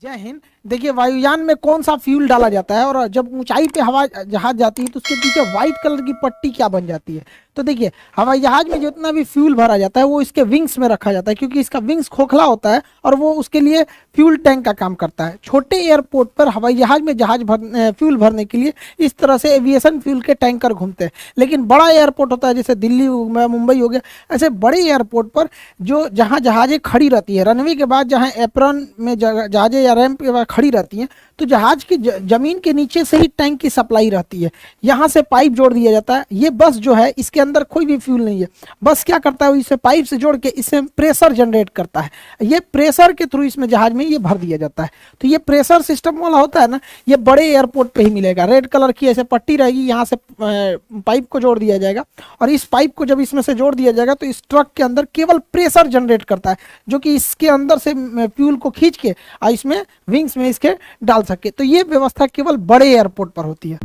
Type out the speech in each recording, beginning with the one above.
जय हिंद। देखिए, वायुयान में कौन सा फ्यूल डाला जाता है और जब ऊंचाई पे हवा जहाज जाती है तो उसके पीछे व्हाइट कलर की पट्टी क्या बन जाती है। तो देखिए, हवाई जहाज में जितना भी फ्यूल भरा जाता है वो इसके विंग्स में रखा जाता है, क्योंकि इसका विंग्स खोखला होता है और वो उसके लिए फ्यूल टैंक का काम करता है। छोटे एयरपोर्ट पर हवाई जहाज में फ्यूल भरने के लिए इस तरह से एविएशन फ्यूल के टैंकर घूमते हैं। लेकिन बड़ा एयरपोर्ट होता है जैसे दिल्ली हो गया, मुंबई हो गया, ऐसे बड़े एयरपोर्ट पर जो जहाँ जहाजें खड़ी रहती है, रनवे के बाद जहाँ एप्रॉन में जहाजें या रैंप के बाद खड़ी रहती हैं, तो जहाज की जमीन के नीचे से ही टैंक की सप्लाई रहती है। यहाँ से पाइप जोड़ दिया जाता है। ये बस जो है इसके अंदर कोई भी फ्यूल नहीं है। बस क्या करता है, इसे पाइप से जोड़ के इससे प्रेशर जनरेट करता है। ये प्रेशर के थ्रू इसमें जहाज में ये भर दिया जाता है। तो ये प्रेशर सिस्टम वाला होता है ना, ये बड़े एयरपोर्ट पे ही मिलेगा। रेड कलर की ऐसे पट्टी रहेगी, यहाँ से पाइप को जोड़ दिया जाएगा और इस पाइप को जब इसमें से जोड़ दिया जाएगा तो इस ट्रक के अंदर केवल प्रेशर जनरेट करता है, जो कि इसके अंदर से फ्यूल को खींच के इसमें विंग्स में इसके डाल सके। तो ये व्यवस्था केवल बड़े एयरपोर्ट पर होती है।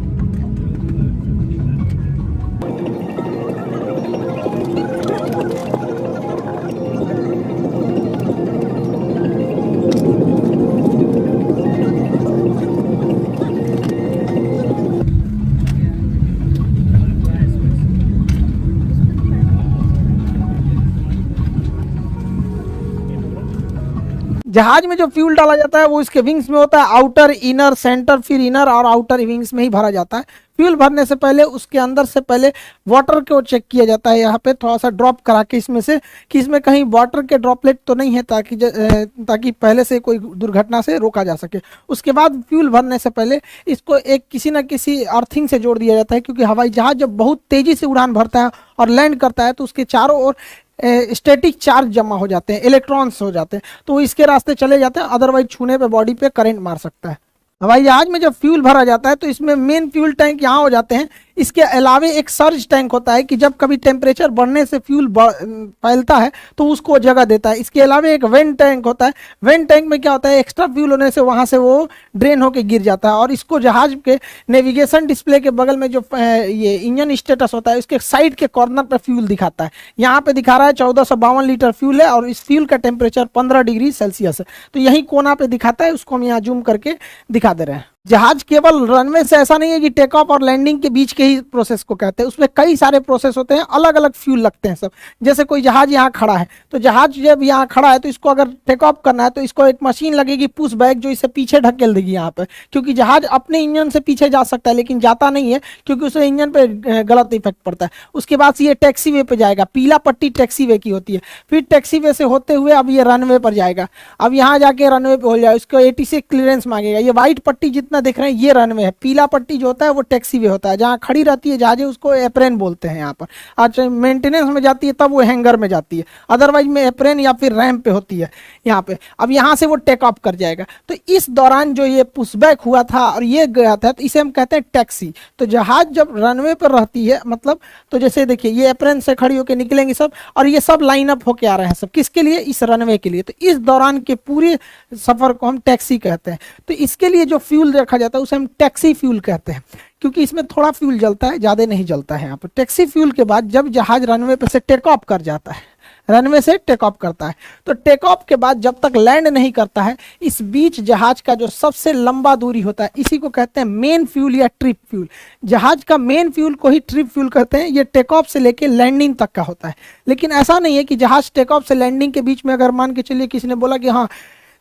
जहाज में जो फ्यूल डाला जाता है वो इसके विंग्स में होता है, आउटर, इनर, सेंटर, फिर इनर और आउटर विंग्स में ही भरा जाता है। फ्यूल भरने से पहले उसके अंदर से पहले वाटर को चेक किया जाता है, यहाँ पे थोड़ा सा ड्रॉप करा के इसमें से कि इसमें कहीं वाटर के ड्रॉपलेट तो नहीं है, ताकि पहले से कोई दुर्घटना से रोका जा सके। उसके बाद फ्यूल भरने से पहले इसको एक किसी न किसी अर्थिंग से जोड़ दिया जाता है, क्योंकि हवाई जहाज जब बहुत तेजी से उड़ान भरता है और लैंड करता है तो उसके चारों ओर स्टैटिक चार्ज जमा हो जाते हैं, इलेक्ट्रॉन्स हो जाते हैं, तो वो इसके रास्ते चले जाते हैं, अदरवाइज छूने पे बॉडी पे करंट मार सकता है। हवाई जहाज में जब फ्यूल भरा जाता है तो इसमें मेन फ्यूल टैंक यहाँ हो जाते हैं। इसके अलावे एक सर्ज टैंक होता है कि जब कभी टेम्परेचर बढ़ने से फ्यूल फैलता है तो उसको जगह देता है। इसके अलावा एक वेंट टैंक होता है। वेंट टैंक में क्या होता है, एक्स्ट्रा फ्यूल होने से वहाँ से वो ड्रेन होकर गिर जाता है और इसको जहाज के नेविगेशन डिस्प्ले के बगल में जो ये इंजन स्टेटस होता है उसके साइड के कॉर्नर पर फ्यूल दिखाता है। यहाँ पे दिखा रहा है 1452 लीटर फ्यूल है और इस फ्यूल का टेम्परेचर 15 डिग्री सेल्सियस है। तो यही कोना पे दिखाता है, उसको हम यहाँ जूम करके दिखा दे रहे हैं। जहाज केवल रनवे से ऐसा नहीं है कि टेक ऑफ और लैंडिंग के बीच के ही प्रोसेस को कहते हैं, उसमें कई सारे प्रोसेस होते हैं, अलग अलग फ्यूल लगते हैं सब। जैसे कोई जहाज यहाँ खड़ा है तो जहाज जब यहाँ खड़ा है तो इसको अगर टेक ऑफ करना है तो इसको एक मशीन लगेगी पुश बैक, जो इसे पीछे ढकेल देगी यहाँ पे, क्योंकि जहाज अपने इंजन से पीछे जा सकता है लेकिन जाता नहीं है क्योंकि उसे इंजन पे गलत इफेक्ट पड़ता है। उसके बाद ये टैक्सी वे पे जाएगा, पीला पट्टी टैक्सी वे की होती है। फिर टैक्सी वे से होते हुए अब ये रनवे पर जाएगा। अब यहाँ जाके रनवे पे हो जाए, उसको ATC क्लियरेंस मांगेगा। ये व्हाइट पट्टी जितना देख रहे हैं ये रनवे है, पीला पट्टी जो होता है वो टैक्सी वे होता है, जहाँ खड़ी रहती है जहाजें उसको एप्रेन बोलते हैं यहाँ पर। अच्छा, मेंटेनेंस में जाती है तब वो हैंगर में जाती है, अदरवाइज में एप्रेन या फिर रैंप पे होती है यहाँ पे। अब यहाँ से वो टेक ऑफ कर जाएगा। तो इस दौरान जो ये पुशबैक हुआ था और ये गया था तो इसे हम कहते हैं टैक्सी। तो जहाज जब रनवे पर रहती है, मतलब तो जैसे देखिए ये एप्रेन से खड़ी होकर निकलेंगे सब और ये सब लाइन अप होके आ रहे हैं सब, किसके लिए, इस रनवे के लिए। तो इस दौरान के पूरे सफर को हम टैक्सी कहते हैं। तो इसके लिए जो फ्यूल रखा जाता है उसे हम टैक्सी फ्यूल कहते हैं, क्योंकि इसमें थोड़ा फ्यूल जलता है, ज़्यादा नहीं जलता है यहाँ पर। टैक्सी फ्यूल के बाद जब जहाज रनवे पे से टेक ऑफ कर जाता है, रनवे से टेक ऑफ करता है, तो टेक ऑफ के बाद जब तक लैंड नहीं करता है, इस बीच जहाज का जो सबसे लंबा दूरी होता है इसी को कहते हैं मेन फ्यूल या ट्रिप फ्यूल। जहाज का मेन फ्यूल को ही ट्रिप फ्यूल कहते हैं। ये टेक ऑफ से लेके लैंडिंग तक का होता है। लेकिन ऐसा नहीं है कि जहाज टेक ऑफ से लैंडिंग के बीच में अगर मान के चलिए किसी ने बोला कि हाँ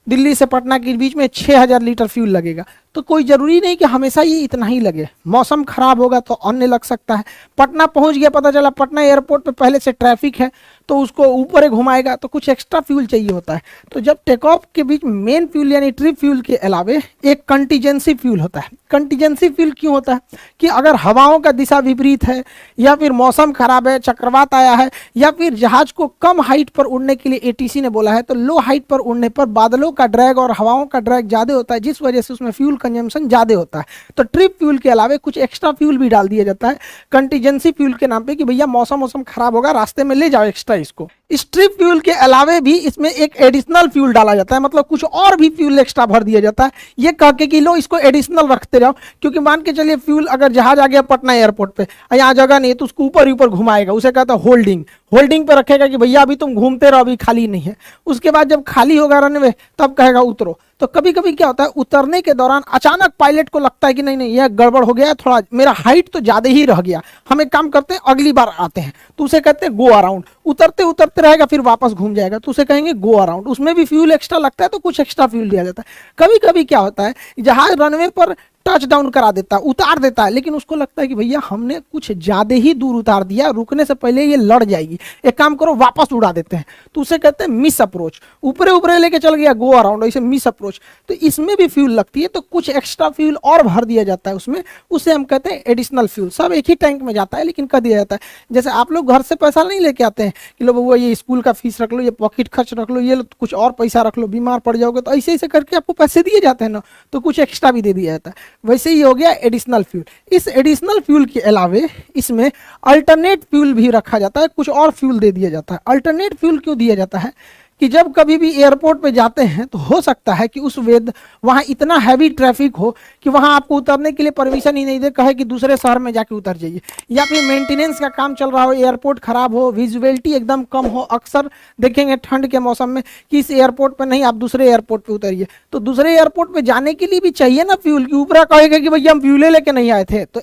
दिल्ली से पटना के बीच में 6000 लीटर फ्यूल लगेगा, तो कोई ज़रूरी नहीं कि हमेशा ये इतना ही लगे। मौसम खराब होगा तो अन्य लग सकता है। पटना पहुंच गया, पता चला पटना एयरपोर्ट पे पहले से ट्रैफिक है तो उसको ऊपर घुमाएगा, तो कुछ एक्स्ट्रा फ्यूल चाहिए होता है। तो जब टेक ऑफ के बीच मेन फ्यूल यानी ट्रिप फ्यूल के अलावे एक कंटीजेंसी फ्यूल होता है। कंटीजेंसी फ्यूल क्यों होता है कि अगर हवाओं का दिशा विपरीत है या फिर मौसम खराब है, चक्रवात आया है, या फिर जहाज को कम हाइट पर उड़ने के लिए ATC ने बोला है, तो लो हाइट पर उड़ने पर बादलों का ड्रैग और हवाओं का ड्रैग ज़्यादा होता है, जिस वजह से उसमें फ्यूल कंजम्पशन ज़्यादा होता है। तो ट्रिप फ्यूल के अलावे कुछ एक्स्ट्रा फ्यूल भी डाल दिया जाता है कंटीजेंसी फ्यूल के नाम पे कि भैया मौसम खराब होगा, रास्ते में ले जाओ एक्स्ट्रा इसको। इस ट्रिप फ्यूल के अलावे भी इसमें एक एडिशनल फ्यूल डाला जाता है, मतलब कुछ और भी फ्यूल एक्स्ट्रा भर दिया जाता है, ये कह के कि लो इसको एडिशनल रखते जाओ। क्योंकि मान के चलिए फ्यूल अगर जहाज आ गया पटना एयरपोर्ट पे, यहाँ जगह नहीं है तो उसको ऊपर ही ऊपर घुमाएगा, उसे कहता है होल्डिंग। होल्डिंग पे रखेगा कि भैया अभी तुम घूमते रहो, अभी खाली नहीं है। उसके बाद जब खाली होगा रनवे तब कहेगा उतरो। तो तो कभी कभी क्या होता है, उतरने के दौरान अचानक पायलट को लगता है कि नहीं नहीं यह गड़बड़ हो गया है, थोड़ा मेरा हाइट तो ज्यादा ही रह गया, हम एक काम करते हैं अगली बार आते हैं, तो उसे कहते हैं गो अराउंड। उतरते उतरते रहेगा फिर वापस घूम जाएगा, तो उसे कहेंगे गो अराउंड। उसमें भी फ्यूल एक्स्ट्रा लगता है तो कुछ एक्स्ट्रा फ्यूल दिया जाता है। कभी कभी क्या होता है, जहाज रनवे पर टच डाउन करा देता है, उतार देता है, लेकिन उसको लगता है कि भैया हमने कुछ ज्यादा ही दूर उतार दिया, रुकने से पहले ये लड़ जाएगी, एक काम करो वापस उड़ा देते हैं, तो उसे कहते हैं मिस अप्रोच। ऊपरे ऊपरे लेके चल गया गो अराउंड, ऐसे मिस अप्रोच। तो इसमें भी फ्यूल लगती है, तो कुछ एक्स्ट्रा फ्यूल और भर दिया जाता है उसमें, उसे हम कहते हैं एडिशनल फ्यूल। सब एक ही टैंक में जाता है लेकिन कर दिया जाता है। जैसे आप लोग घर से पैसा नहीं लेके आते हैं कि लो बउआ ये स्कूल का फीस रख लो, ये पॉकेट खर्च रख लो, ये कुछ और पैसा रख लो, बीमार पड़ जाओगे, तो ऐसे ऐसे करके आपको पैसे दिए जाते हैं ना, तो कुछ एक्स्ट्रा भी दे दिया जाता है। वैसे ही हो गया एडिशनल फ्यूल। इस एडिशनल फ्यूल के अलावे इसमें अल्टरनेट फ्यूल भी रखा जाता है, कुछ और फ्यूल दे दिया जाता है। अल्टरनेट फ्यूल क्यों दिया जाता है कि जब कभी भी एयरपोर्ट पे जाते हैं तो हो सकता है कि उस वेद वहां इतना हैवी ट्रैफिक हो कि वहां आपको उतरने के लिए परमिशन ही नहीं दे, कहे कि दूसरे शहर में जाके उतर जाइए, या फिर मेंटेनेंस का काम चल रहा हो, एयरपोर्ट खराब हो, विजुअलिटी एकदम कम हो। अक्सर देखेंगे ठंड के मौसम में कि इस एयरपोर्ट पर नहीं, आप दूसरे एयरपोर्ट पे उतरिए, तो दूसरे एयरपोर्ट पे जाने के लिए भी चाहिए ना फ्यूल, की ऊपरा कहेगा कि भैया हम फ्यूले लेके नहीं आए थे, तो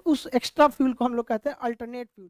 उस एक्स्ट्रा फ्यूल को हम लोग कहते हैं अल्टरनेट फ्यूल।